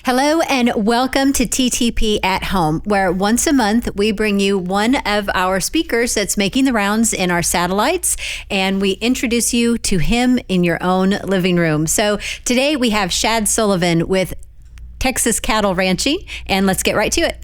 Hello and welcome to TTP at Home, where once a month we bring you one of our speakers that's making the rounds in our satellites, and we introduce you to him in your own living room. So today we have Shad Sullivan with Texas Cattle Ranching, and let's get right to it.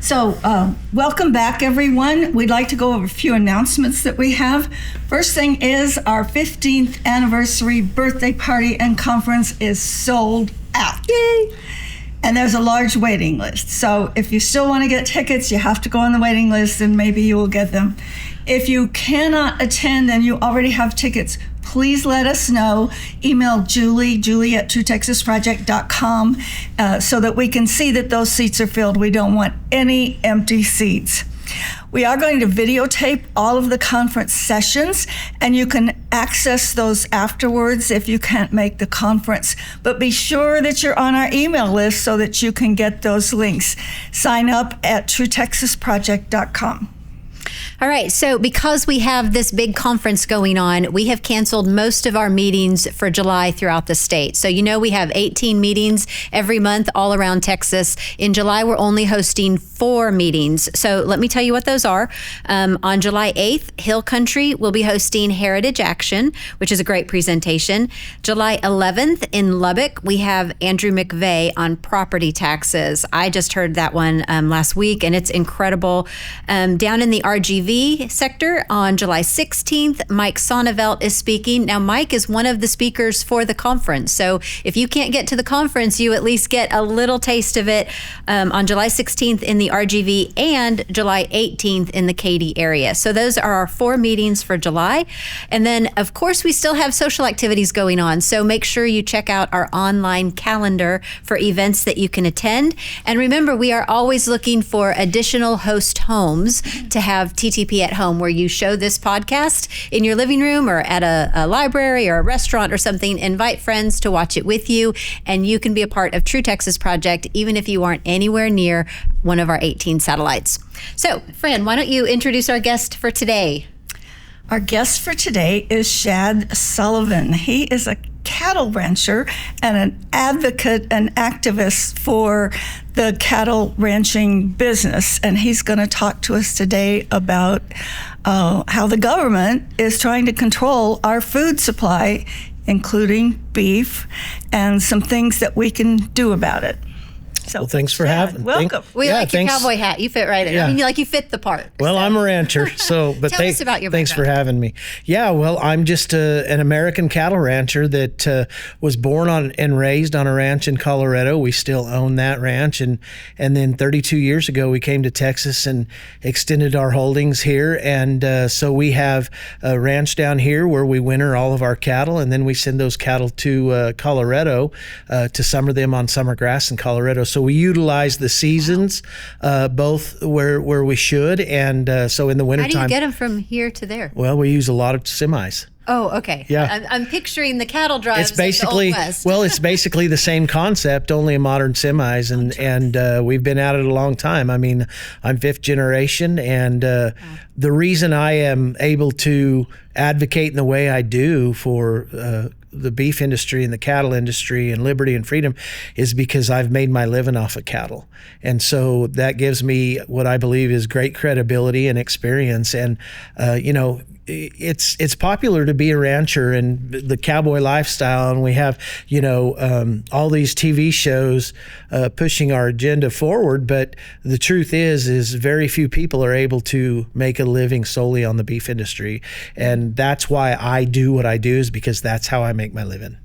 So welcome back, everyone. We'd like to go over a few announcements that we have. First thing is our 15th anniversary birthday party and conference is sold out. Yay! And there's a large waiting list. So if you still want to get tickets, you have to go on the waiting list and maybe you will get them. If you cannot attend and you already have tickets, please let us know. Email Julie at TrueTexasProject.com so that we can see that those seats are filled. We don't want any empty seats. We are going to videotape all of the conference sessions, and you can access those afterwards if you can't make the conference. But be sure that you're on our email list so that you can get those links. Sign up at TrueTexasProject.com. All right, so because we have this big conference going on, we have canceled most of our meetings for July throughout the state. So you know we have 18 meetings every month all around Texas. In July, we're only hosting 4 meetings. So let me tell you what those are. On July 8th, Hill Country will be hosting Heritage Action, which is a great presentation. July 11th in Lubbock, we have Andrew McVeigh on property taxes. I just heard that one last week, and it's incredible. Down in the RGV sector on July 16th, Mike Sonnevelt is speaking. Now, Mike is one of the speakers for the conference. So if you can't get to the conference, you at least get a little taste of it on July 16th in the RGV and July 18th in the Katy area. So those are our 4 meetings for July. And then, of course, we still have social activities going on. So make sure you check out our online calendar for events that you can attend. And remember, we are always looking for additional host homes to have TTP at Home, where you show this podcast in your living room or at a library or a restaurant or something. Invite friends to watch it with you, and you can be a part of True Texas Project even if you aren't anywhere near one of our 18 satellites. So, Fran, why don't you introduce our guest for today? Our guest for today is Shad Sullivan. He is a cattle rancher and an advocate and activist for the cattle ranching business. And he's going to talk to us today about how the government is trying to control our food supply, including beef, and some things that we can do about it. So, well, thanks for having. Welcome. We like your cowboy hat. You fit right in. Yeah. I mean, you fit the part. Well, I'm a rancher, so but Tell us about your thanks for having me. Yeah, well, I'm just an American cattle rancher that was born on and raised on a ranch in Colorado. We still own that ranch, and then 32 years ago we came to Texas and extended our holdings here, and so we have a ranch down here where we winter all of our cattle, and then we send those cattle to Colorado to summer them on summer grass in Colorado. So we utilize the seasons both where we should, and so in the wintertime. How do you get them from here to there? Well, we use a lot of semis. Oh, okay. Yeah. I'm picturing the cattle drives. It's basically of the Old West. well, it's basically the same concept, only in modern semis, and we've been at it a long time. I mean, I'm 5th generation, and the reason I am able to advocate in the way I do for the beef industry and the cattle industry and liberty and freedom is because I've made my living off of cattle. And so that gives me what I believe is great credibility and experience. And, it's popular to be a rancher and the cowboy lifestyle. And we have, all these TV shows pushing our agenda forward. But the truth is very few people are able to make a living solely on the beef industry. And that's why I do what I do, is because that's how I make my living.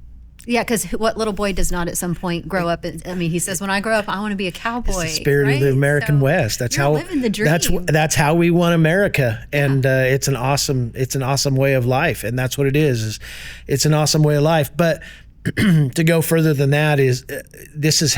Yeah, because what little boy does not at some point grow up? He says, when I grow up, I want to be a cowboy. It's the spirit of the American West. That's how living the dream. That's how we want America, and it's an awesome way of life, and that's what it is it's an awesome way of life. But to go further than that this is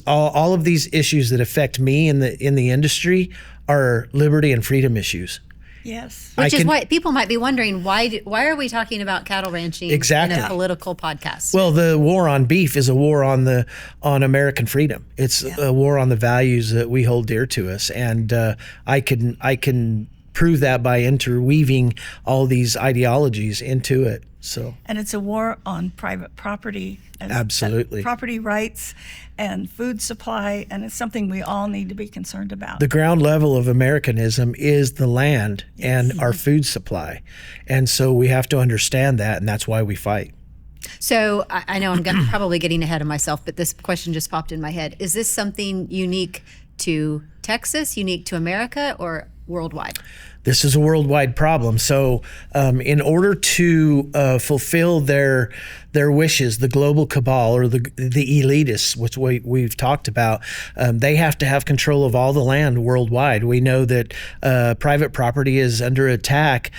all of these issues that affect me in the industry are liberty and freedom issues. Yes. Which is why people might be wondering, why are we talking about cattle ranching Exactly. in a political podcast? Well, the war on beef is a war on American freedom. It's a war on the values that we hold dear to us, and I can prove that by interweaving all these ideologies into it. So, and it's a war on private property. Absolutely. Property rights and food supply, and it's something we all need to be concerned about. The ground level of Americanism is the land and our food supply. And so we have to understand that, and that's why we fight. So I know I'm probably getting ahead of myself, but this question just popped in my head. Is this something unique to Texas, unique to America, or worldwide? This is a worldwide problem. So in order to fulfill their wishes, the global cabal or the elitists, which we've talked about, they have to have control of all the land worldwide. We know that private property is under attack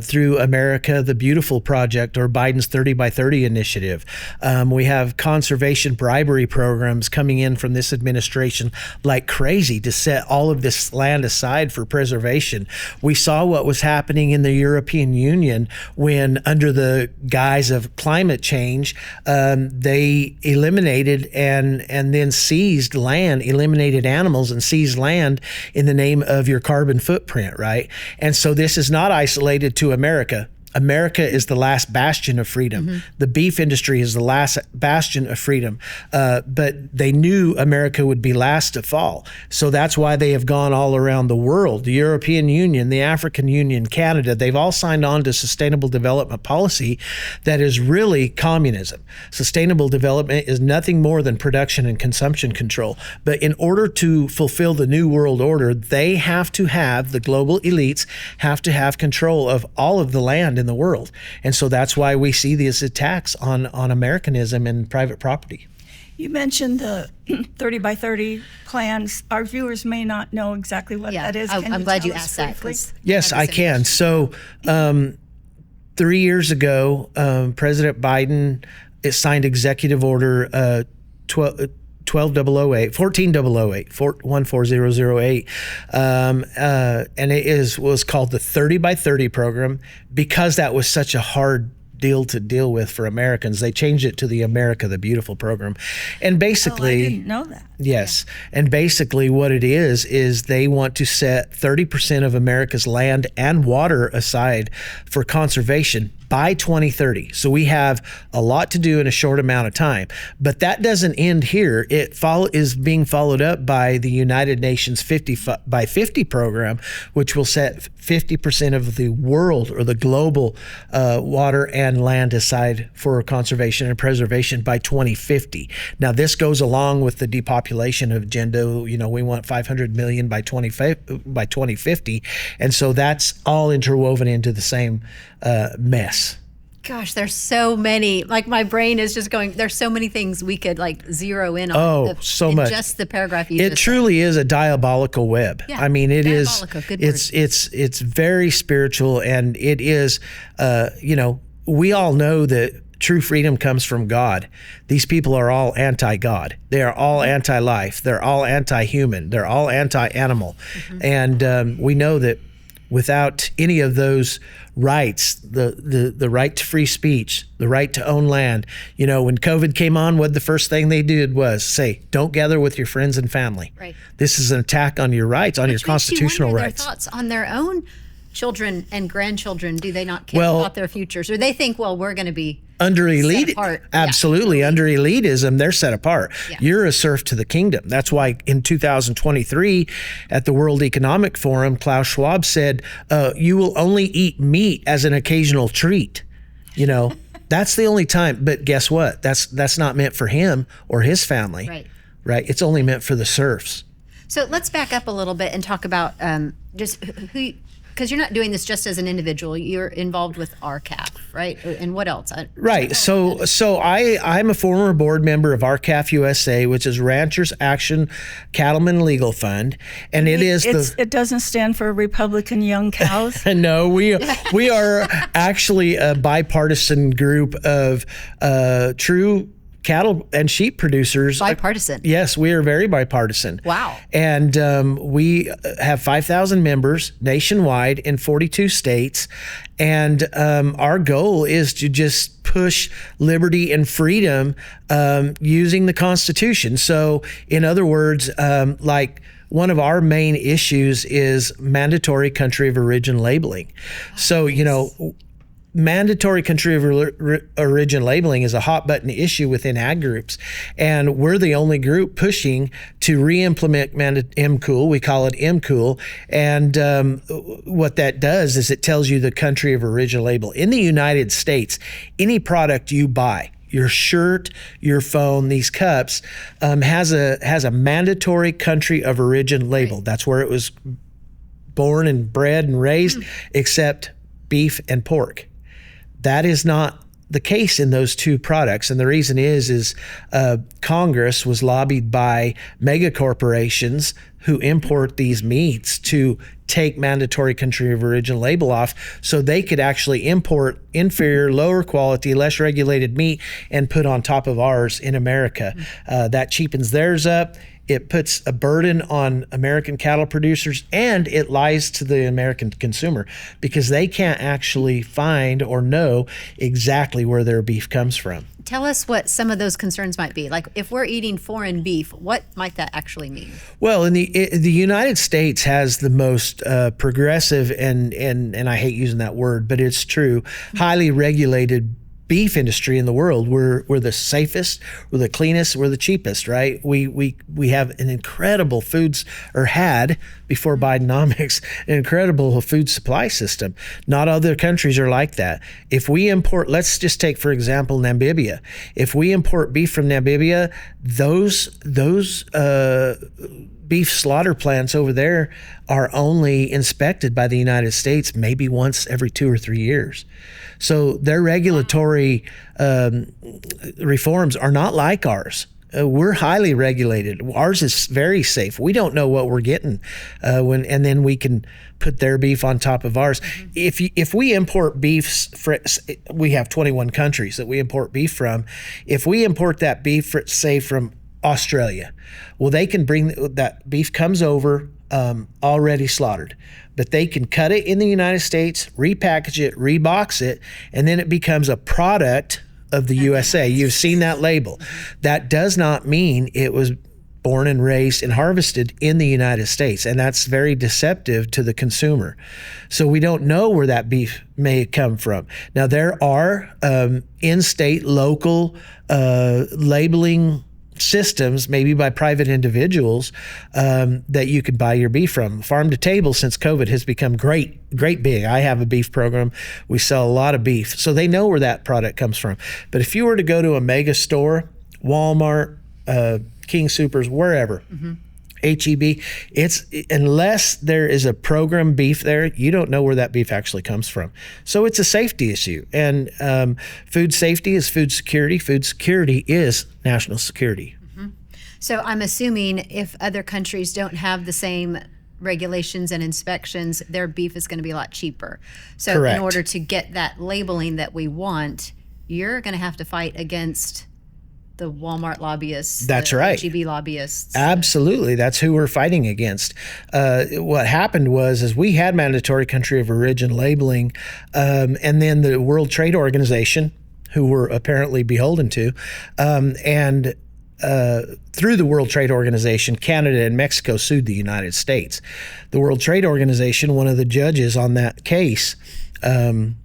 through America the Beautiful Project or Biden's 30 by 30 initiative. We have conservation bribery programs coming in from this administration like crazy to set all of this land aside for preservation. We saw what was happening in the European Union when, under the guise of climate change, they eliminated and then seized land, eliminated animals and seized land in the name of your carbon footprint, right? And so this is not isolated to America. America is the last bastion of freedom. Mm-hmm. The beef industry is the last bastion of freedom. But they knew America would be last to fall. So that's why they have gone all around the world. The European Union, the African Union, Canada, they've all signed on to sustainable development policy that is really communism. Sustainable development is nothing more than production and consumption control. But in order to fulfill the new world order, they have to have, the global elites have to have control of all of the land in the world. And so that's why we see these attacks on Americanism and private property. You mentioned the 30 by 30 plans. Our viewers may not know exactly what that is. I'm glad you asked that. Yes, I can. So 3 years ago, President Biden signed Executive Order 14008, 14008, and it was called the 30 by 30 program because that was such a hard deal to deal with for Americans. They changed it to the America the Beautiful program. And basically, I didn't know that. Yes. And basically what it is they want to set 30% of America's land and water aside for conservation by 2030. So we have a lot to do in a short amount of time. But that doesn't end here. It is being followed up by the United Nations 50 by 50 program, which will set 50% of the world or the global water and land aside for conservation and preservation by 2050. Now, this goes along with the depopulation agenda. You know, we want 500 million by 2050. And so that's all interwoven into the same mess. Gosh, there's so many. Like, my brain is just going, there's so many things we could like zero in on. Oh, so much. Just the paragraph you It just truly is a diabolical web. Yeah, I mean, it is. Good word. It's very spiritual, and it is. We all know that true freedom comes from God. These people are all anti-God. They are all anti-life. They're all anti-human. They're all anti-animal, and we know that without any of those rights, the right to free speech, the right to own land. You know, when COVID came on, what the first thing they did was say, don't gather with your friends and family. Right. This is an attack on your rights, on your constitutional rights. Their thoughts on their own children and grandchildren. Do they not care about their futures? Or they think, well, we're going to be under elite, set apart. Absolutely. Under elitism, they're set apart. Yeah. You're a serf to the kingdom. That's why in 2023 at the World Economic Forum, Klaus Schwab said, you will only eat meat as an occasional treat. You know, that's the only time. But guess what? That's not meant for him or his family. Right. It's only meant for the serfs. So let's back up a little bit and talk about just who, because you're not doing this just as an individual. You're involved with RCAF, right? And what else? Right. So I'm a former board member of RCAF USA, which is Ranchers Action Cattlemen Legal Fund, and it doesn't stand for Republican Young Cows. No, we are actually a bipartisan group of true cattle and sheep producers. Bipartisan. Yes, we are very bipartisan. Wow. And we have 5,000 members nationwide in 42 states. And our goal is to just push liberty and freedom using the Constitution. So, in other words, like one of our main issues is mandatory country of origin labeling. So, you know, mandatory country of origin labeling is a hot button issue within ag groups, and we're the only group pushing to re-implement MCOOL. We call it MCOOL, and what that does is it tells you the country of origin label. In the United States, any product you buy, your shirt, your phone, these cups, has a mandatory country of origin label. That's where it was born and bred and raised, except beef and pork. That is not the case in those two products. And the reason is Congress was lobbied by mega corporations who import these meats to take mandatory country of origin label off so they could actually import inferior, lower quality, less regulated meat and put on top of ours in America. That cheapens theirs up. It puts a burden on American cattle producers, and it lies to the American consumer because they can't actually find or know exactly where their beef comes from. Tell us what some of those concerns might be. Like if we're eating foreign beef, what might that actually mean? Well, the United States has the most progressive and I hate using that word, but it's true, highly regulated beef industry in the world. We're the safest, we're the cleanest, we're the cheapest, right? We have an incredible had before Bidenomics, an incredible food supply system. Not other countries are like that. If we import, let's just take for example Namibia. If we import beef from Namibia, those beef slaughter plants over there are only inspected by the United States maybe once every 2 or 3 years. So their regulatory reforms are not like ours. We're highly regulated. Ours is very safe. We don't know what we're getting and then we can put their beef on top of ours. If we import beef, we have 21 countries that we import beef from. If we import that beef, say from Australia, well, they can bring that beef comes over already slaughtered, but they can cut it in the United States, repackage it, rebox it, and then it becomes a product of the USA. You've seen that label. That does not mean it was born and raised and harvested in the United States, and that's very deceptive to the consumer. So we don't know where that beef may come from. Now, there are in-state, local labeling systems, maybe by private individuals, that you can buy your beef from. Farm to table since COVID has become great big. I have a beef program. We sell a lot of beef. So they know where that product comes from. But if you were to go to a mega store, Walmart, King Supers, wherever, HEB, it's unless there is a program beef there, you don't know where that beef actually comes from. So it's a safety issue. And food safety is food security. Food security is national security. So I'm assuming if other countries don't have the same regulations and inspections, their beef is going to be a lot cheaper. So Correct. In order to get that labeling that we want, you're going to have to fight against the Walmart lobbyists. That's the right. HEB lobbyists. Absolutely. That's who we're fighting against. What happened was we had mandatory country of origin labeling, and then the World Trade Organization, who we're apparently beholden to, and through the World Trade Organization, Canada and Mexico sued the United States. The World Trade Organization, one of the judges on that case,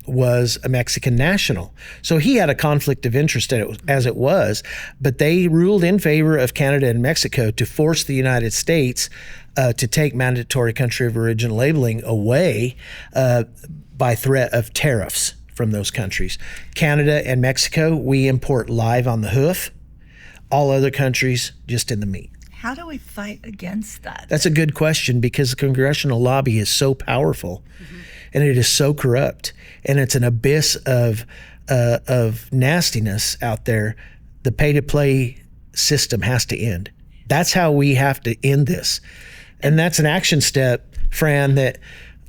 was a Mexican national. So he had a conflict of interest as it was, but they ruled in favor of Canada and Mexico to force the United States to take mandatory country of origin labeling away by threat of tariffs from those countries. Canada and Mexico, we import live on the hoof. All other countries, just in the meat. How do we fight against that? That's a good question because the congressional lobby is so powerful. And it is so corrupt, and it's an abyss of nastiness out there. The pay-to-play system has to end. That's how we have to end this, and that's an action step, Fran, that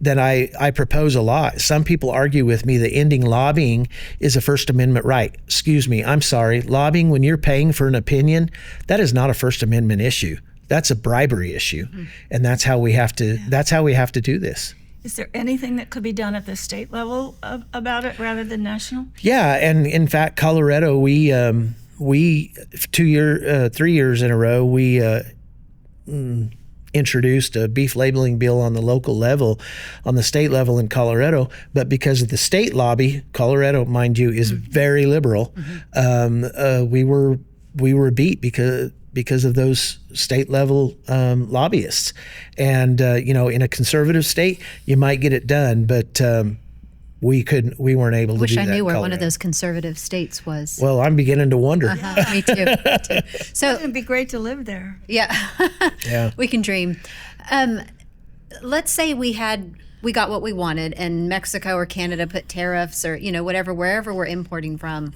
then I propose a law. Some people argue with me that ending lobbying is a First Amendment right. Excuse me, I'm sorry. Lobbying, when you're paying for an opinion, that is not a First Amendment issue. That's a bribery issue. And that's how we have to do this. Is there anything that could be done at the state level about it rather than national? Yeah, and in fact, Colorado, we 3 years in a row, we introduced a beef labeling bill on the local level, on the state level in Colorado, but because of the state lobby, Colorado, mind you, is very liberal. We were beat because of those state level lobbyists, and in a conservative state, you might get it done, but we weren't able to do that. I knew where one of those conservative states was. Well, I'm beginning to wonder. Me too. So it'd be great to live there. Yeah. Yeah. We can dream. Let's say we got what we wanted, and Mexico or Canada put tariffs or wherever we're importing from.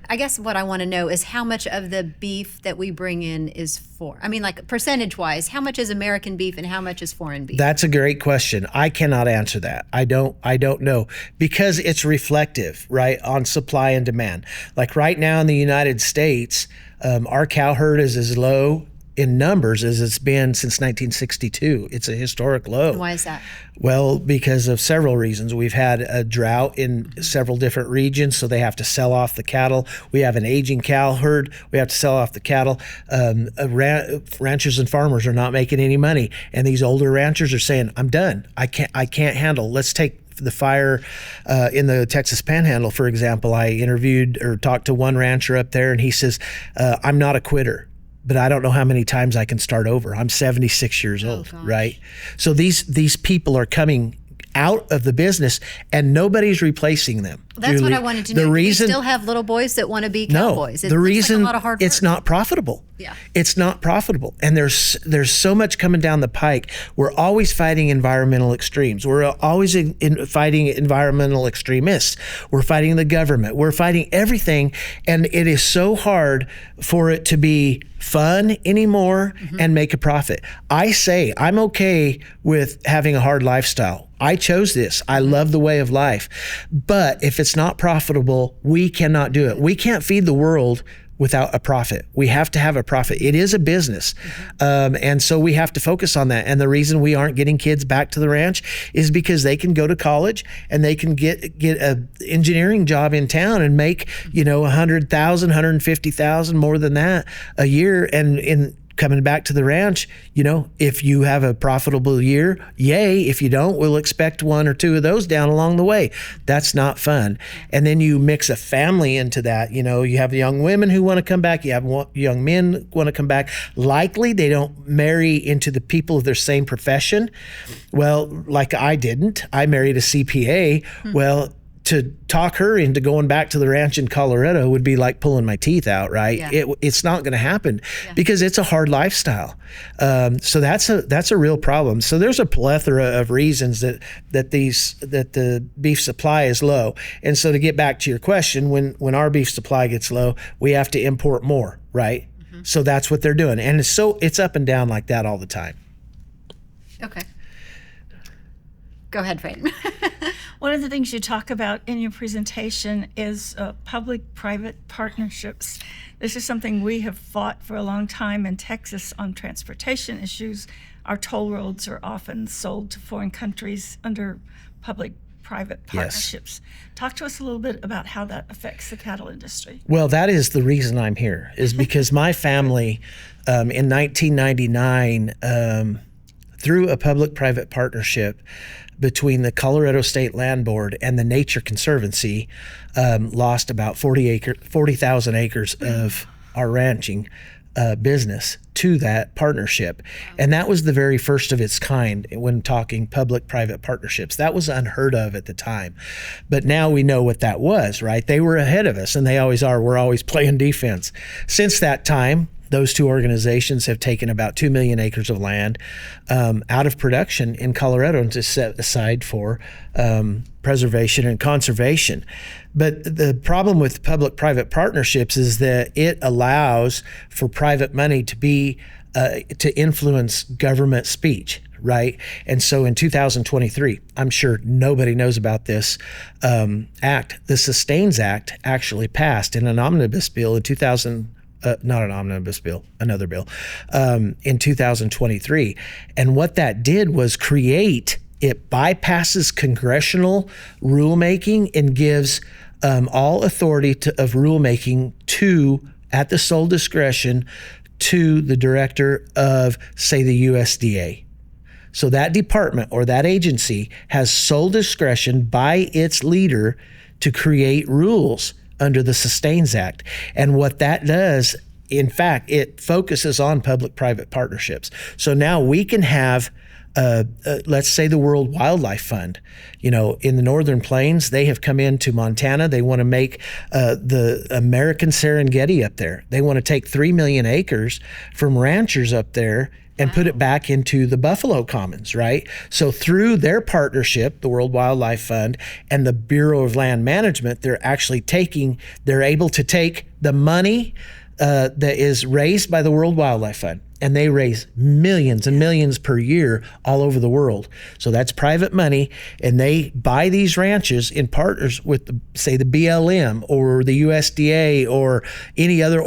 I guess what I want to know is how much of the beef that we bring in is like percentage-wise, how much is American beef and how much is foreign beef? That's a great question. I cannot answer that. I don't know, because it's reflective, right, on supply and demand. Like right now in the United States, our cow herd is as low in numbers as it's been since 1962. It's a historic low. And why is that? Well, because of several reasons. We've had a drought in several different regions, so they have to sell off the cattle. We have an aging cow herd. We have to sell off the cattle. Ranchers and farmers are not making any money, and these older ranchers are saying, "I'm done. I can't handle." Let's take the fire in the Texas Panhandle, for example. I interviewed or talked to one rancher up there, and he says, "I'm not a quitter, but I don't know how many times I can start over. I'm 76 years old," right? So these people are coming out of the business, and nobody's replacing them. That's what I wanted to know. We still have little boys that want to be cowboys. No, the reason like a lot of hard work. It's not profitable. Yeah, it's not profitable, and there's so much coming down the pike. We're always fighting environmental extremes. We're always fighting environmental extremists. We're fighting the government. We're fighting everything, and it is so hard for it to be fun anymore and make a profit. I say I'm okay with having a hard lifestyle. I chose this. I love the way of life. But if it's not profitable, we cannot do it. We can't feed the world without a profit. We have to have a profit. It is a business. And so we have to focus on that. And the reason we aren't getting kids back to the ranch is because they can go to college and they can get an engineering job in town and make, $100,000, $150,000, more than that a year. And in coming back to the ranch, if you have a profitable year, yay. If you don't, we'll expect one or two of those down along the way. That's not fun. And then you mix a family into that. You have young women who want to come back. You have young men who want to come back. Likely they don't marry into the people of their same profession. Well, like I didn't. I married a CPA. Well, to talk her into going back to the ranch in Colorado would be like pulling my teeth out, right? Yeah. It's not going to happen because it's a hard lifestyle. So that's a real problem. So there's a plethora of reasons that the beef supply is low. And so to get back to your question, when our beef supply gets low, we have to import more, right? So that's what they're doing, and it's up and down like that all the time. Okay. Go ahead, Fran. One of the things you talk about in your presentation is public-private partnerships. This is something we have fought for a long time in Texas on transportation issues. Our toll roads are often sold to foreign countries under public-private partnerships. Yes. Talk to us a little bit about how that affects the cattle industry. Well, that is the reason I'm here, is because my family in 1999, through a public-private partnership between the Colorado State Land Board and the Nature Conservancy, lost about 40,000 acres of our ranching business to that partnership. And that was the very first of its kind when talking public-private partnerships. That was unheard of at the time. But now we know what that was, right? They were ahead of us, and they always are. We're always playing defense. Since that time, those two organizations have taken about 2 million acres of land out of production in Colorado and to set aside for preservation and conservation. But the problem with public-private partnerships is that it allows for private money to be to influence government speech, right? And so in 2023, I'm sure nobody knows about this act. The Sustains Act actually passed in an omnibus bill in 2000. Not an omnibus bill, another bill, in 2023. And what that did was it bypasses congressional rulemaking and gives all authority of rulemaking at the sole discretion to the director of, say, the USDA. So that department or that agency has sole discretion by its leader to create rules under the Sustains Act. And what that does, in fact, it focuses on public-private partnerships. So now we can have, let's say, the World Wildlife Fund. In the Northern Plains, they have come into Montana. They want to make the American Serengeti up there. They want to take 3 million acres from ranchers up there and put it back into the Buffalo Commons, right? So through their partnership, the World Wildlife Fund and the Bureau of Land Management, they're able to take the money that is raised by the World Wildlife Fund, and they raise millions and millions per year all over the world. So that's private money, and they buy these ranches in partners with, say, the BLM or the USDA or any other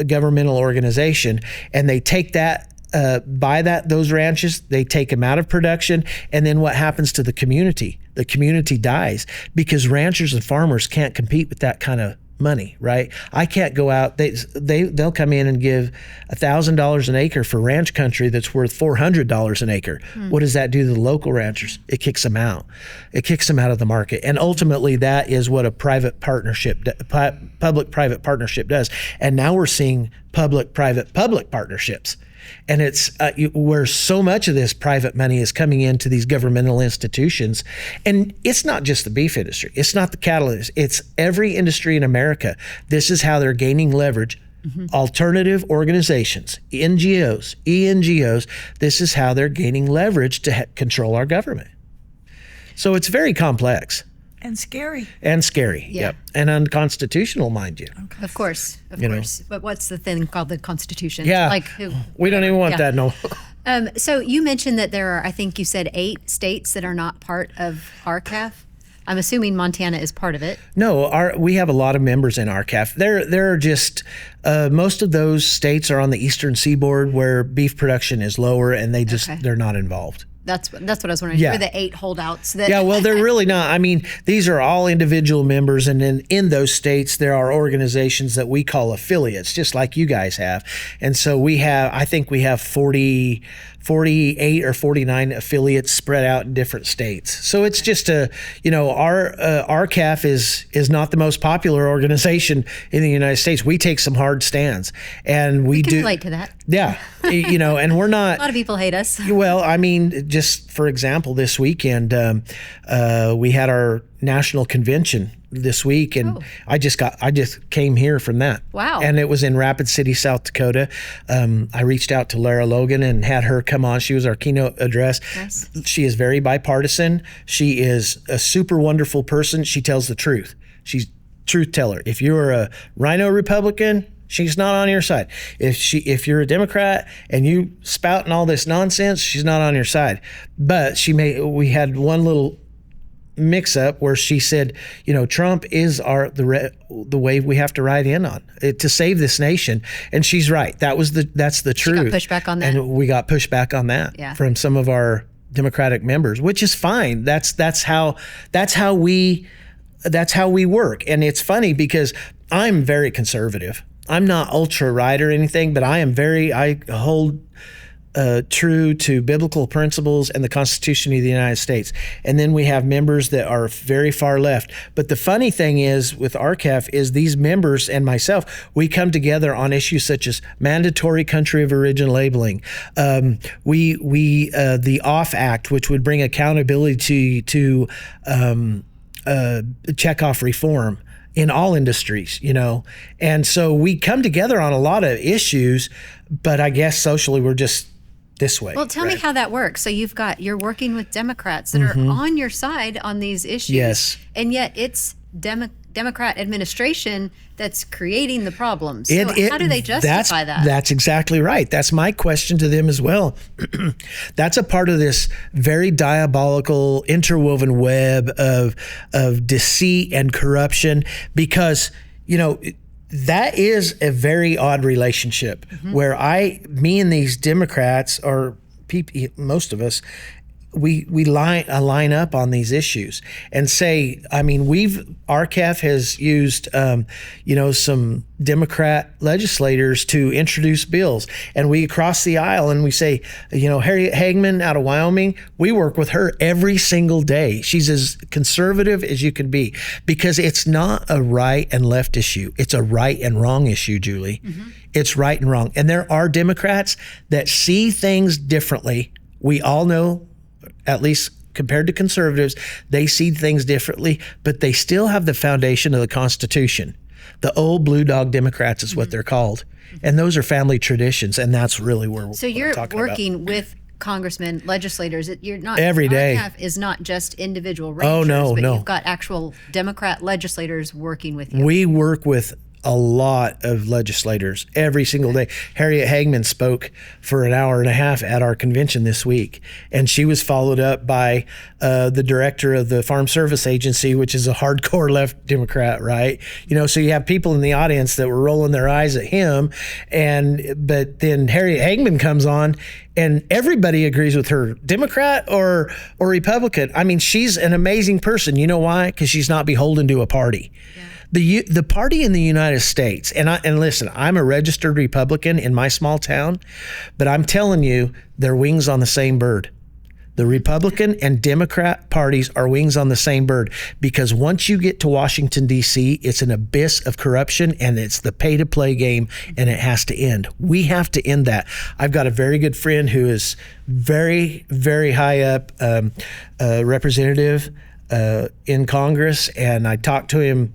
governmental organization, and they take that, buy those ranches, they take them out of production, and then what happens to the community? The community dies because ranchers and farmers can't compete with that kind of money, right? I can't go out. They'll come in and give $1,000 an acre for ranch country that's worth $400 an acre. What does that do to the local ranchers? It kicks them out. It kicks them out of the market. And ultimately, that is what a public-private partnership does. And now we're seeing public-private partnerships. And it's where so much of this private money is coming into these governmental institutions. And it's not just the beef industry. It's not the cattle industry. It's every industry in America. This is how they're gaining leverage. Alternative organizations, NGOs, ENGOs, this is how they're gaining leverage to control our government. So it's very complex. And scary. Yep. And unconstitutional, mind you. Okay. Of course. But what's the thing called the Constitution? Yeah. We don't even want that, no. So you mentioned that there are, I think you said 8 states that are not part of RCAF. I'm assuming Montana is part of it. No, we have a lot of members in RCAF. They're just, most of those states are on the eastern seaboard where beef production is lower, and they're not involved. That's what I was wondering. Yeah. We're the 8 holdouts. Well, they're really not. I mean, these are all individual members, and then in those states, there are organizations that we call affiliates, just like you guys have. And so I think we have 48 or 49 affiliates spread out in different states. So it's just our RCAF is not the most popular organization in the United States. We take some hard stands, and we can do relate to that. Yeah, and we're not. A lot of people hate us. Well, I mean, just for example, this weekend we had our national convention this week, and I just came here from that. Wow. And it was in Rapid City, South Dakota. I reached out to Lara Logan and had her come on. She was our keynote address. Nice. She is very bipartisan. She is a super wonderful person. She tells the truth. She's truth teller. If you're a Rhino Republican, she's not on your side. If you're a Democrat and you spouting all this nonsense, she's not on your side. But we had one little mix up where she said, Trump is the wave we have to ride in on to save this nation, and she's right. That's the truth. She got pushback on that, and we got pushback on that from some of our Democratic members, which is fine. That's how we work. And it's funny because I'm very conservative. I'm not ultra right or anything, but I hold true to biblical principles and the Constitution of the United States. And then we have members that are very far left. But the funny thing is with RCAF is these members and myself, we come together on issues such as mandatory country of origin labeling. The OFF Act, which would bring accountability to checkoff reform in all industries, and so we come together on a lot of issues, but I guess socially we're just this way. Well, tell me how that works. So you're working with Democrats that are on your side on these issues. Yes. And yet it's Democrat administration that's creating the problems. So how do they justify that? That's exactly right. That's my question to them as well. That's a part of this very diabolical interwoven web of deceit and corruption, because, that is a very odd relationship where me and these Democrats, or people, most of us, we line up on these issues and say, RCAF has used, some Democrat legislators to introduce bills, and we cross the aisle and we say, Harriet Hagman out of Wyoming, we work with her every single day. She's as conservative as you can be, because it's not a right and left issue. It's a right and wrong issue, Julie. It's right and wrong. And there are Democrats that see things differently. We all know, at least compared to conservatives, they see things differently, but they still have the foundation of the Constitution. The old blue dog Democrats is what they're called. And those are family traditions, and that's really where we're talking about. So you're working with congressmen, legislators. You're not every day. RCAF is not just individual rangers, no. You've got actual Democrat legislators working with you. We work with a lot of legislators every single day. Harriet Hagman spoke for an hour and a half at our convention this week, and she was followed up by the director of the Farm Service Agency, which is a hardcore left Democrat, right? So you have people in the audience that were rolling their eyes at him, but then Harriet Hagman comes on, and everybody agrees with her, Democrat or Republican. She's an amazing person. You know why? Because she's not beholden to a party. Yeah. The party in the United States, and listen, I'm a registered Republican in my small town, but I'm telling you, they're wings on the same bird. The Republican and Democrat parties are wings on the same bird, because once you get to Washington, D.C., it's an abyss of corruption, and it's the pay-to-play game, and it has to end. We have to end that. I've got a very good friend who is very, very high up representative in Congress, and I talked to him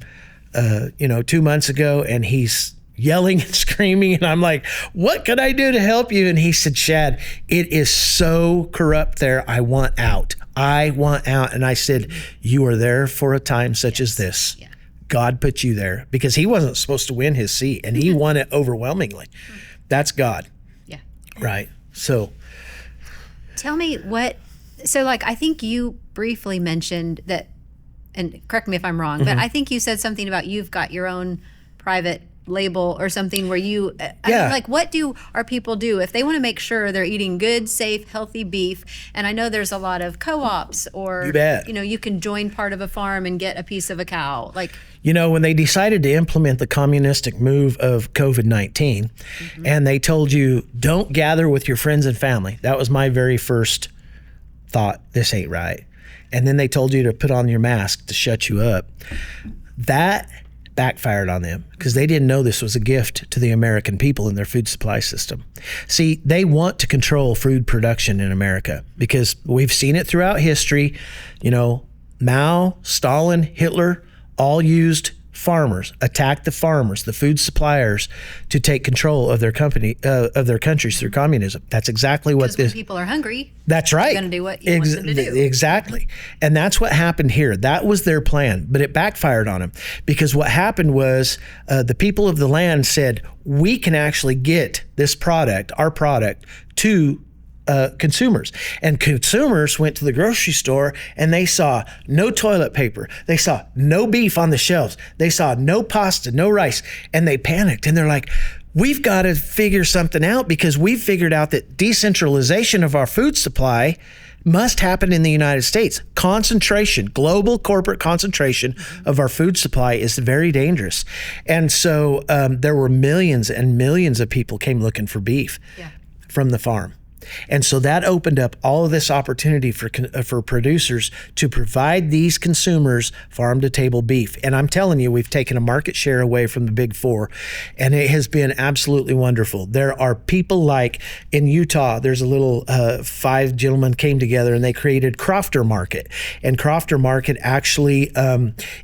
2 months ago, and he's yelling and screaming, and I'm like, what can I do to help you? And he said, Shad, it is so corrupt there. I want out. And I said, you are there for a time such as this. Yeah. God put you there, because he wasn't supposed to win his seat, and he won it overwhelmingly. That's God. Yeah. Right. So tell me I think you briefly mentioned that, and correct me if I'm wrong, but I think you said something about you've got your own private label or something where you, what do our people do if they want to make sure they're eating good, safe, healthy beef? And I know there's a lot of co-ops, or, you bet. You can join part of a farm and get a piece of a cow. When they decided to implement the communistic move of COVID-19, and they told you, don't gather with your friends and family. That was my very first thought. This ain't right. And then they told you to put on your mask to shut you up. That backfired on them, because they didn't know this was a gift to the American people and their food supply system. See, they want to control food production in America, because we've seen it throughout history. Mao, Stalin, Hitler all used farmers, attacked the farmers, the food suppliers, to take control of their of their countries through communism. That's exactly what this. When people are hungry. That's right. They're going to do what you want them to do. Exactly, and that's what happened here. That was their plan, but it backfired on them, because what happened was the people of the land said, we can actually get this product, our product, to consumers. And consumers went to the grocery store, and they saw no toilet paper. They saw no beef on the shelves. They saw no pasta, no rice, and they panicked. And they're like, we've got to figure something out, because we've figured out that decentralization of our food supply must happen in the United States. Concentration, global corporate concentration of our food supply is very dangerous. And so there were millions and millions of people came looking for beef from the farm. And so that opened up all of this opportunity for producers to provide these consumers farm-to-table beef. And I'm telling you, we've taken a market share away from the big four, and it has been absolutely wonderful. There are people like in Utah, there's a little 5 gentlemen came together and they created Crofter Market. And Crofter Market actually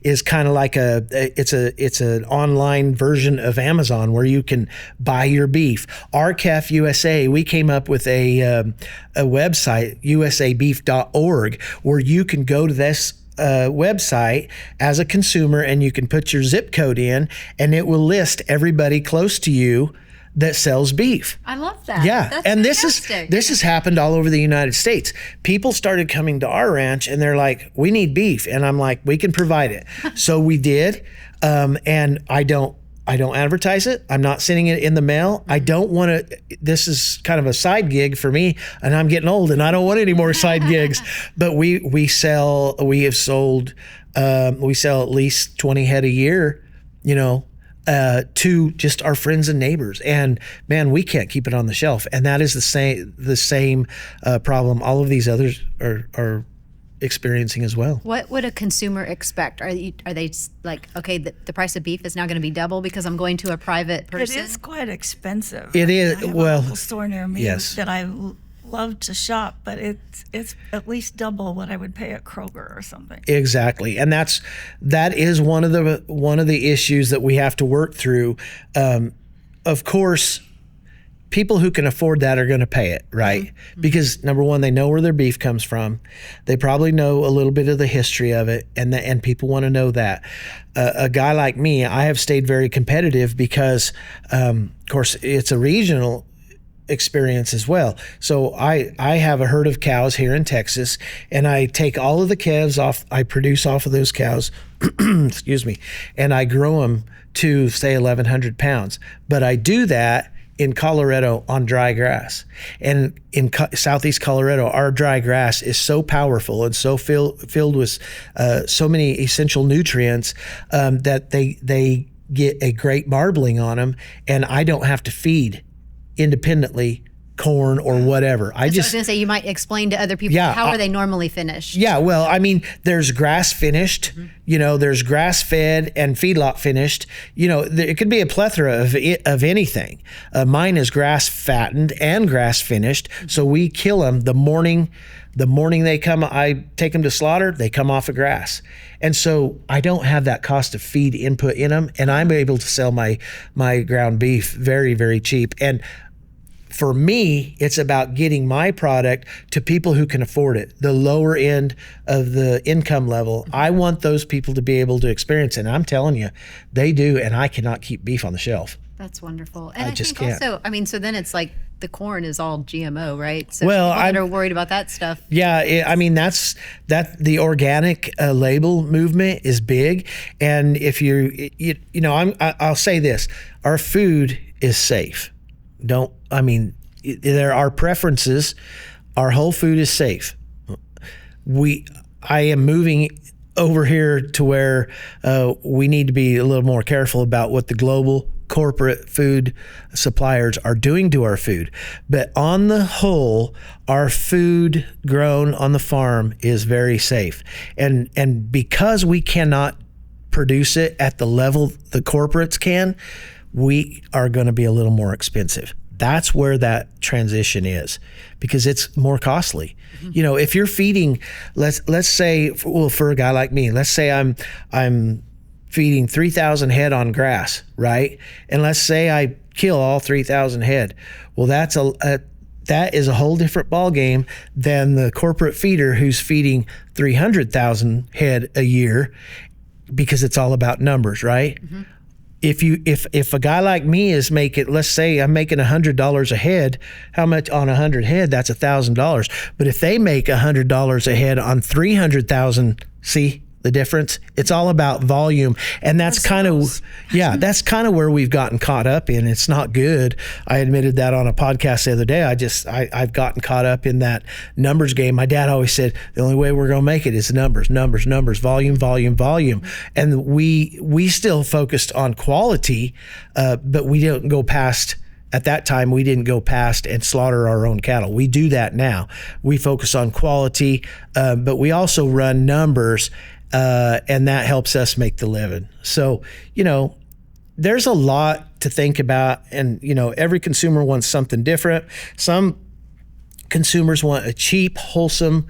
is kind of like it's an online version of Amazon where you can buy your beef. RCAF USA, we came up with a website, usabeef.org, where you can go to this website as a consumer, and you can put your zip code in, and it will list everybody close to you that sells beef. I love that. Yeah. That's and fantastic. this has happened all over the United States. People started coming to our ranch and they're like, we need beef. And I'm like, we can provide it. So we did. And I don't advertise it. I'm not sending it in the mail. I don't want to, this is kind of a side gig for me, and I'm getting old and I don't want any more side gigs, but we sell at least 20 head a year, to just our friends and neighbors. And man, we can't keep it on the shelf. And that is the same problem all of these others are experiencing as well. What would a consumer expect? Are they like, okay, the price of beef is now going to be double because I'm going to a private person? It is quite expensive. It is. I have Well, a local store near me yes. that I love to shop, but it's at least double what I would pay at Kroger or something. Exactly. And that is one of the issues that we have to work through. Of course, people who can afford that are going to pay it, right? Mm-hmm. Because number one, they know where their beef comes from. They probably know a little bit of the history of it, and people want to know that. A guy like me, I have stayed very competitive because, of course, it's a regional experience as well. So I have a herd of cows here in Texas, and I take all of the calves off. I produce off of those cows, excuse me, and I grow them to say 1,100 pounds. But I do that in Colorado on dry grass. And in southeast Colorado, our dry grass is so powerful and so filled with so many essential nutrients that they get a great marbling on them, and I don't have to feed independently corn or whatever. I was going to say, you might explain to other people, how are they normally finished? Yeah, well, I mean, there's grass finished, there's grass fed and feedlot finished. It could be a plethora of anything. Mine is grass fattened and grass finished. So we kill them the morning they come. I take them to slaughter, they come off of grass. And so I don't have that cost of feed input in them, and I'm able to sell my ground beef very, very cheap. And for me, it's about getting my product to people who can afford it, the lower end of the income level. I want those people to be able to experience it. And I'm telling you, they do, and I cannot keep beef on the shelf. That's wonderful. And I just think can't. also, so then it's like the corn is all GMO, right? So well, people that are worried about that stuff. Yeah, that's the organic label movement is big. And if I'll say this, our food is safe. There are preferences. Our whole food is safe. I am moving over here to where we need to be a little more careful about what the global corporate food suppliers are doing to our food. But on the whole, our food grown on the farm is very safe. And because we cannot produce it at the level the corporates can, we are going to be a little more expensive. That's where that transition is, because it's more costly. Mm-hmm. If you're feeding, let's say, for a guy like me, let's say I'm feeding 3,000 head on grass, right? And let's say I kill all 3,000 head. Well, that is a whole different ball game than the corporate feeder who's feeding 300,000 head a year, because it's all about numbers, right? Mm-hmm. If a guy like me is making, let's say I'm making $100 a head, how much on 100 head? That's $1,000. But if they make $100 a head on 300,000, see the difference? It's all about volume, and that's kind of where we've gotten caught up in. It's not good. I admitted that on a podcast the other day. I've gotten caught up in that numbers game. My dad always said the only way we're going to make it is numbers, volume. And we still focused on quality, but we didn't go past. At that time, we didn't go past and slaughter our own cattle. We do that now. We focus on quality, but we also run numbers. And that helps us make the living. So, there's a lot to think about, and, every consumer wants something different. Some consumers want a cheap, wholesome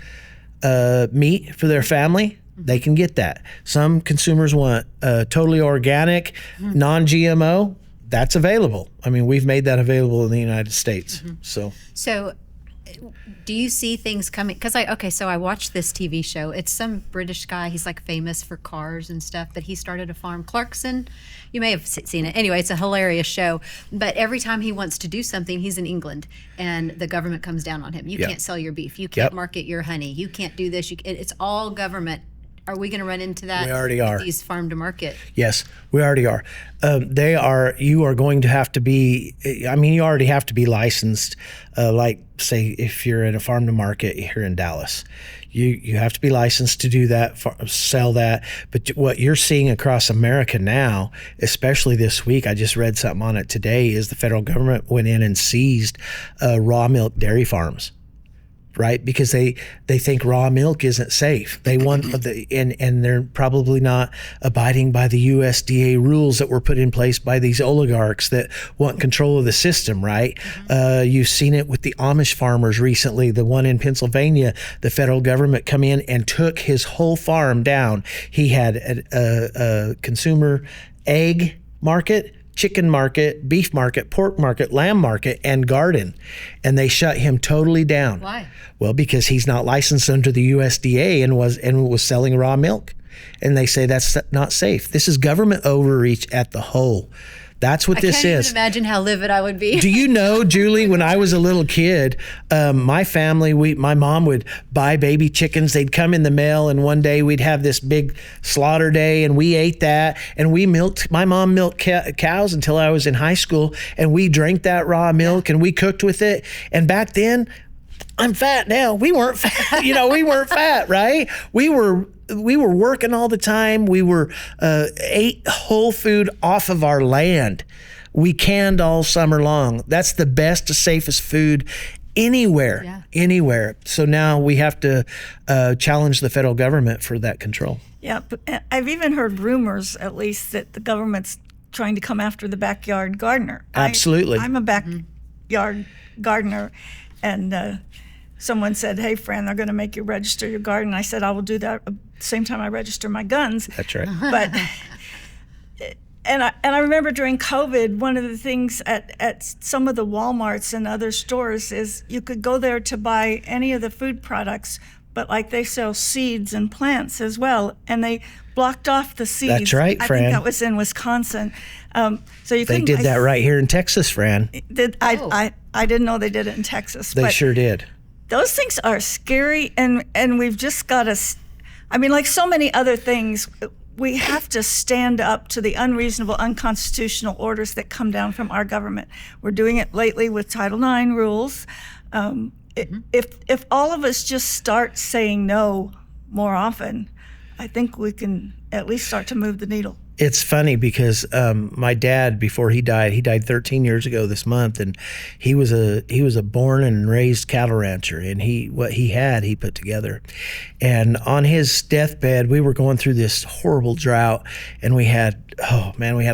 meat for their family. They can get that. Some consumers want totally organic, non-GMO. That's available. We've made that available in the United States. So Do you see things coming? Because I watched this TV show. It's some British guy. He's like famous for cars and stuff, but he started a farm. Clarkson, you may have seen it. Anyway, it's a hilarious show. But every time he wants to do something, he's in England, and the government comes down on him. You can't sell your beef. You can't market your honey. You can't do this. It's all government. Are we going to run into that? We already are. These farm to market. Yes, we already are. You are going to have to be, you already have to be licensed. Like, say, if you're in a farm to market here in Dallas, you have to be licensed to do that, sell that. But what you're seeing across America now, especially this week, I just read something on it today, is the federal government went in and seized raw milk dairy farms. Right, because they think raw milk isn't safe. They want and they're probably not abiding by the USDA rules that were put in place by these oligarchs that want control of the system. Right, you've seen it with the Amish farmers recently. The one in Pennsylvania, the federal government come in and took his whole farm down. He had a consumer egg market, chicken market, beef market, pork market, lamb market, and garden. And they shut him totally down. Why? Well, because he's not licensed under the USDA and was selling raw milk. And they say that's not safe. This is government overreach at the whole. That's what this is. I can't even imagine how livid I would be. Do you know, Julie, when I was a little kid, my family, my mom would buy baby chickens. They'd come in the mail, and one day we'd have this big slaughter day, and we ate that. And my mom milked cows until I was in high school, and we drank that raw milk, and we cooked with it. And back then, I'm fat now. We weren't fat. We weren't fat, right? We were working all the time. We ate whole food off of our land. We canned all summer long. That's the best, safest food anywhere. So now we have to challenge the federal government for that control. Yeah, but I've even heard rumors, at least, that the government's trying to come after the backyard gardener. Absolutely. I'm a backyard gardener, and someone said, "Hey, Fran, they're going to make you register your garden." I said, "I will do that at the same time I register my guns." That's right. But and I remember during COVID, one of the things at some of the Walmarts and other stores is you could go there to buy any of the food products, but like they sell seeds and plants as well, and they blocked off the seeds. That's right, Fran. I think that was in Wisconsin. So you They did that right here in Texas, Fran. I didn't know they did it in Texas. They sure did. Those things are scary, and we've just got to, like so many other things, we have to stand up to the unreasonable, unconstitutional orders that come down from our government. We're doing it lately with Title IX rules. If all of us just start saying no more often, I think we can at least start to move the needle. It's funny because my dad, before he died 13 years ago this month, and he was a born and raised cattle rancher, and what he had he put together. And on his deathbed, we were going through this horrible drought, and we had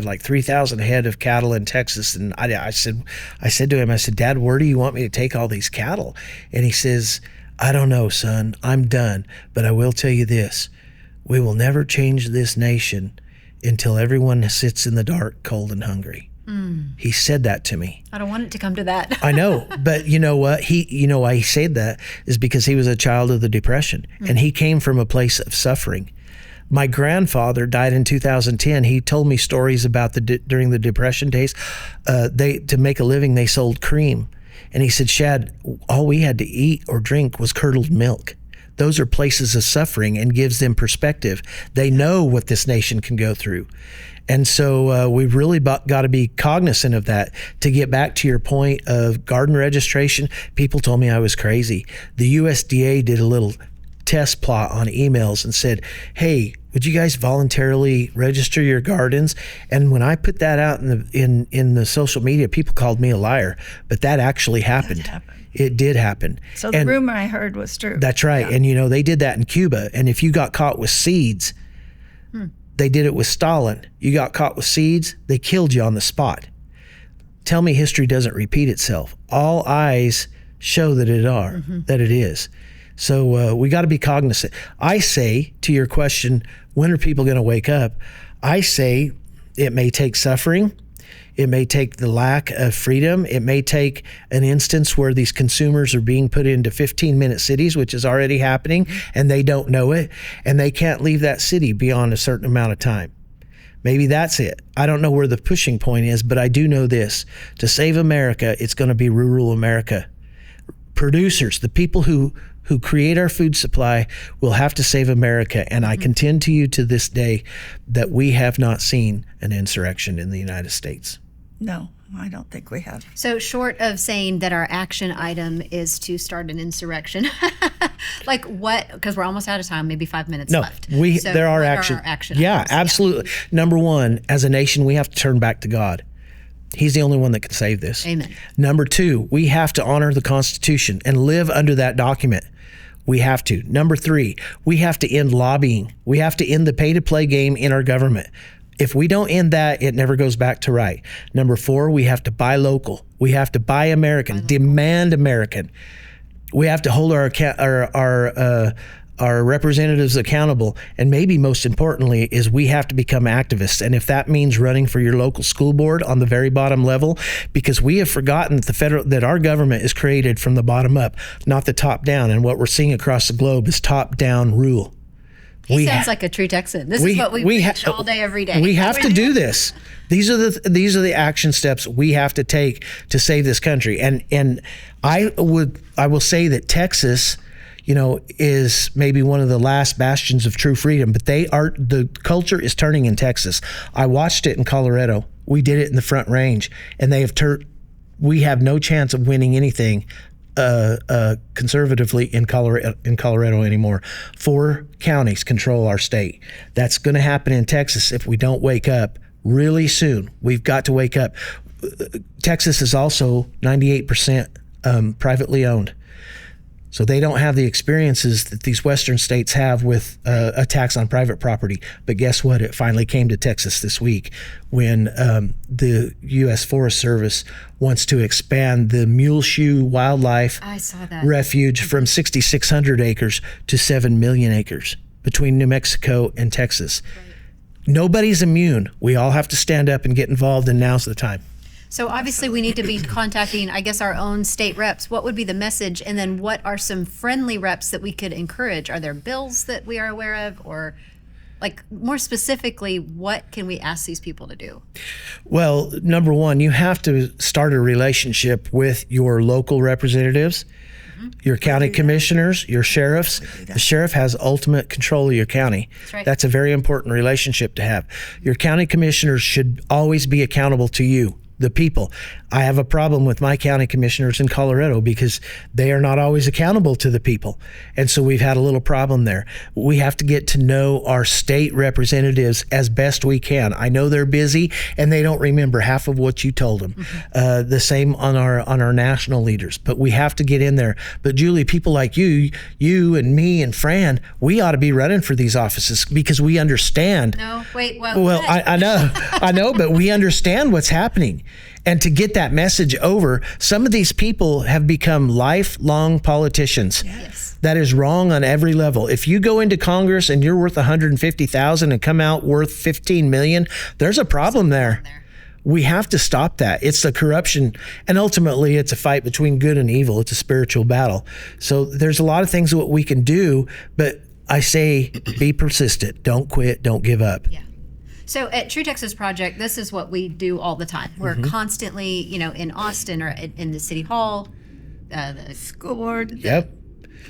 like 3,000 head of cattle in Texas. And I said to him, "Dad, where do you want me to take all these cattle?" And he says, "I don't know, son. I'm done. But I will tell you this: we will never change this nation until everyone sits in the dark, cold and hungry." He said that to me. I don't want it to come to that. I know, but you know what? Why he said that is because he was a child of the Depression, and he came from a place of suffering. My grandfather died in 2010. He told me stories about during the Depression days. To make a living, they sold cream, and he said, "Shad, all we had to eat or drink was curdled milk." Those are places of suffering and gives them perspective. They know what this nation can go through. And so we've really got to be cognizant of that. To get back to your point of garden registration, people told me I was crazy. The USDA did a little test plot on emails and said, "Hey, would you guys voluntarily register your gardens?" And when I put that out in the social media, people called me a liar. But that actually happened. It did happen. So the rumor I heard was true. That's right. Yeah. And they did that in Cuba. And if you got caught with seeds, they did it with Stalin. You got caught with seeds, they killed you on the spot. Tell me history doesn't repeat itself. All eyes show that it is. So we got to be cognizant. I say, to your question, when are people going to wake up? I say it may take suffering. It may take the lack of freedom. It may take an instance where these consumers are being put into 15-minute cities, which is already happening, and they don't know it, and they can't leave that city beyond a certain amount of time. Maybe that's it. I don't know where the pushing point is, but I do know this. To save America, it's going to be rural America. Producers, the people who create our food supply, will have to save America. And I contend to you to this day that we have not seen an insurrection in the United States. No, I don't think we have. So short of saying that our action item is to start an insurrection, like what, because we're almost out of time, maybe 5 minutes left. So there are what action. our action Yeah, items? absolutely. Number one, as a nation, we have to turn back to God. He's the only one that can save this. Amen. Number two, we have to honor the Constitution and live under that document. We have to. Number three, we have to end lobbying. We have to end the pay-to-play game in our government. If we don't end that, it never goes back to right. Number four, we have to buy local. We have to buy American, demand American. We have to hold our representatives accountable, and maybe most importantly is we have to become activists. And if that means running for your local school board on the very bottom level, because we have forgotten that our government is created from the bottom up, not the top down. And what we're seeing across the globe is top down rule. He sounds like a true Texan. This is what we preach all day, every day. We have to do this. These are the action steps we have to take to save this country. And I will say that Texas, is maybe one of the last bastions of true freedom, but the culture is turning in Texas. I watched it in Colorado. We did it in the Front Range, and we have no chance of winning anything conservatively in Colorado anymore. 4 counties control our state. That's going to happen in Texas if we don't wake up really soon. We've got to wake up. Texas is also 98% privately owned. So they don't have the experiences that these Western states have with attacks on private property. But guess what? It finally came to Texas this week when the U.S. Forest Service wants to expand the Muleshoe Wildlife Refuge from 6,600 acres to 7 million acres between New Mexico and Texas. Right. Nobody's immune. We all have to stand up and get involved, and now's the time. So obviously we need to be contacting, I guess, our own state reps. What would be the message? And then what are some friendly reps that we could encourage? Are there bills that we are aware of? Or like more specifically, what can we ask these people to do? Well, number one, you have to start a relationship with your local representatives, your county commissioners, your sheriffs. The sheriff has ultimate control of your county. That's right. That's a very important relationship to have. Your county commissioners should always be accountable to you, the people. I have a problem with my county commissioners in Colorado because they are not always accountable to the people. And so we've had a little problem there. We have to get to know our state representatives as best we can. I know they're busy and they don't remember half of what you told them. The same on our national leaders, but we have to get in there. But Julie, people like you and me and Fran, we ought to be running for these offices because we understand. No, wait, well, I know, but we understand what's happening. And to get that message over, some of these people have become lifelong politicians. Yes. That is wrong on every level. If you go into Congress and you're worth $150,000 and come out worth $15 million, there's a problem there. We have to stop that. It's the corruption, and ultimately it's a fight between good and evil. It's a spiritual battle. So there's a lot of things that we can do, but I say be persistent. Don't quit. Don't give up. Yeah. So at True Texas Project, this is what we do all the time. We're constantly, in Austin or in the city hall, the school board,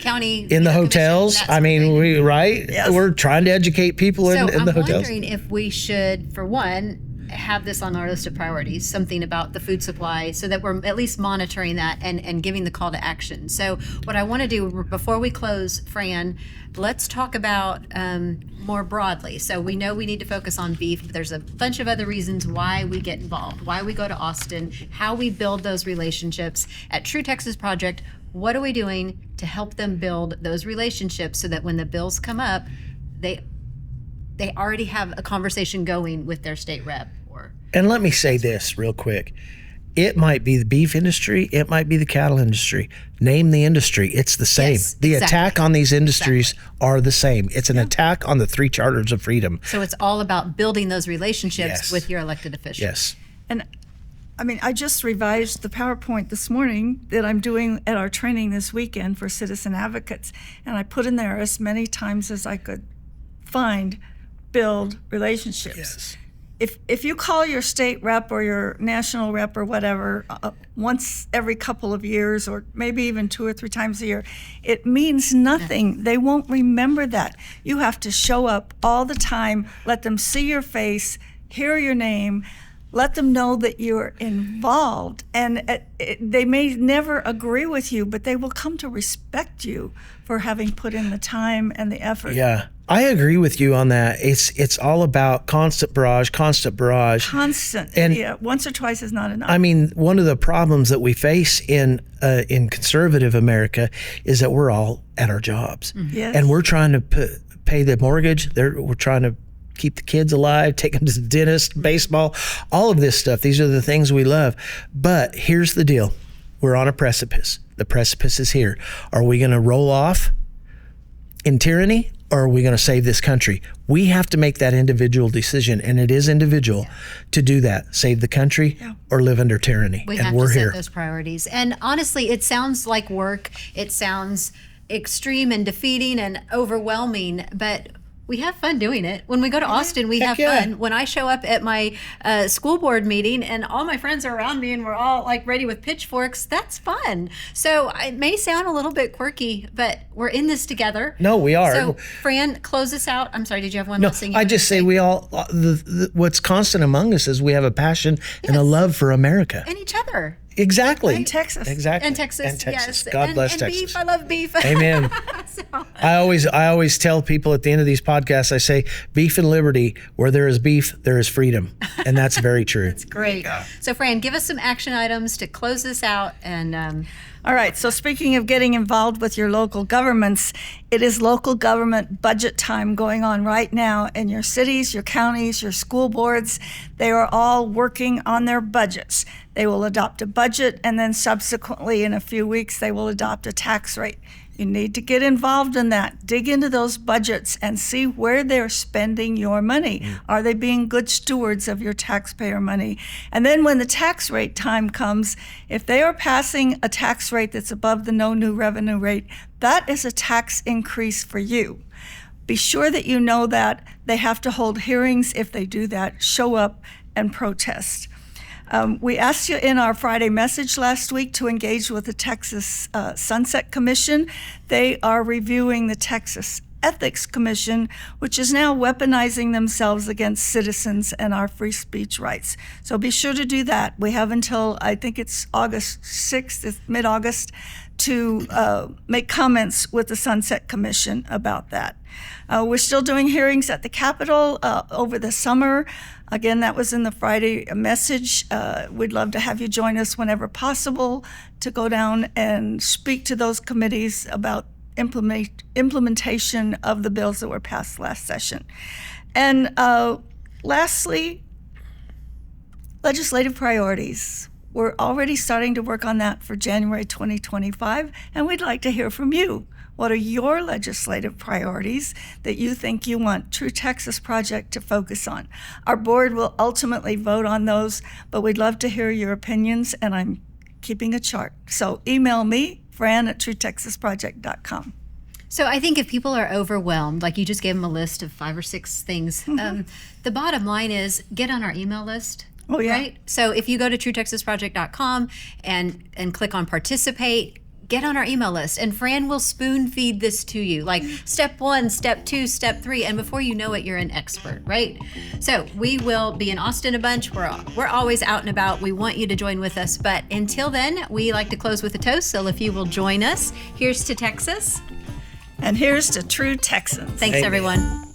county, in the hotels. I mean, Yes. We're trying to educate people in the hotels. I'm wondering if we should, for one, have this on our list of priorities, something about the food supply, so that we're at least monitoring that and giving the call to action. So what I want to do before we close, Fran, let's talk about more broadly. So we know we need to focus on beef, but there's a bunch of other reasons why we get involved, why we go to Austin, how we build those relationships. At True Texas Project, what are we doing to help them build those relationships so that when the bills come up, they already have a conversation going with their state rep? And let me say this real quick. It might be the beef industry. It might be the cattle industry. Name the industry. It's the same. Yes, the exactly. attack on these industries are the same. It's an attack on the 3 charters of freedom. So it's all about building those relationships with your elected officials. Yes. And I mean, I just revised the PowerPoint this morning that I'm doing at our training this weekend for citizen advocates, and I put in there as many times as I could find build relationships. Yes. If you call your state rep or your national rep or whatever once every couple of years, or maybe even 2 or 3 times a year, it means nothing. They won't remember that. You have to show up all the time, let them see your face, hear your name, let them know that you're involved. And they may never agree with you, but they will come to respect you for having put in the time and the effort. Yeah. I agree with you on that. It's all about constant barrage. And yeah, once or twice is not enough. I mean, one of the problems that we face in conservative America is that we're all at our jobs, Yes. and we're trying to pay the mortgage. We're trying to keep the kids alive, take them to the dentist, baseball, all of this stuff. These are the things we love. But here's the deal: we're on a precipice. The precipice is here. Are we going to roll off in tyranny? Or are we going to save this country? We have to make that individual decision, and it is individual to do that. Save the country or live under tyranny. We and have we're to set here. those priorities. And honestly, it sounds like work. It sounds extreme and defeating and overwhelming, but we have fun doing it. When we go to Austin, we have fun. When I show up at my school board meeting and all my friends are around me and we're all like ready with pitchforks, that's fun. So it may sound a little bit quirky, but we're in this together. No, we are. So Fran, close us out. I'm sorry, did you have one No, last thing? I just say we all, what's constant among us is we have a passion and a love for America. And each other. Exactly. And Texas. Exactly. And Texas, yes. God bless and Texas. Beef, I love beef. Amen. I always tell people at the end of these podcasts, I say, beef and liberty, where there is beef, there is freedom. And that's very true. That's great. So Fran, give us some action items to close this out. And All right, so speaking of getting involved with your local governments, it is local government budget time going on right now in your cities, your counties, your school boards. They are all working on their budgets. They will adopt a budget, and then subsequently in a few weeks, they will adopt a tax rate. You need to get involved in that. Dig into those budgets and see where they're spending your money. Are they being good stewards of your taxpayer money? And then when the tax rate time comes, if they are passing a tax rate that's above the no new revenue rate, that is a tax increase for you. Be sure that you know that. They have to hold hearings if they do that. Show up and protest. We asked you in our Friday message last week to engage with the Texas Sunset Commission. They are reviewing the Texas Ethics Commission, which is now weaponizing themselves against citizens and our free speech rights. So be sure to do that. We have until, I think it's August 6th, it's mid-August, to make comments with the Sunset Commission about that. We're still doing hearings at the Capitol over the summer. Again, that was in the Friday message. We'd love to have you join us whenever possible to go down and speak to those committees about implementation of the bills that were passed last session. And lastly, legislative priorities. We're already starting to work on that for January 2025, and we'd like to hear from you. What are your legislative priorities that you think you want True Texas Project to focus on? Our board will ultimately vote on those, but we'd love to hear your opinions, and I'm keeping a chart. So email me, Fran at truetexasproject.com. so I think if people are overwhelmed, like you just gave them a list of 5 or 6 things, the bottom line is get on our email list. Oh, yeah. Right? So if you go to truetexasproject.com and click on participate, get on our email list, and Fran will spoon feed this to you, like step 1, step 2, step 3, and before you know it, you're an expert, right? So we will be in Austin a bunch. We're always out and about. We want you to join with us, but until then, we like to close with a toast. So if you will join us, here's to Texas. And here's to True Texans. Thanks, everyone.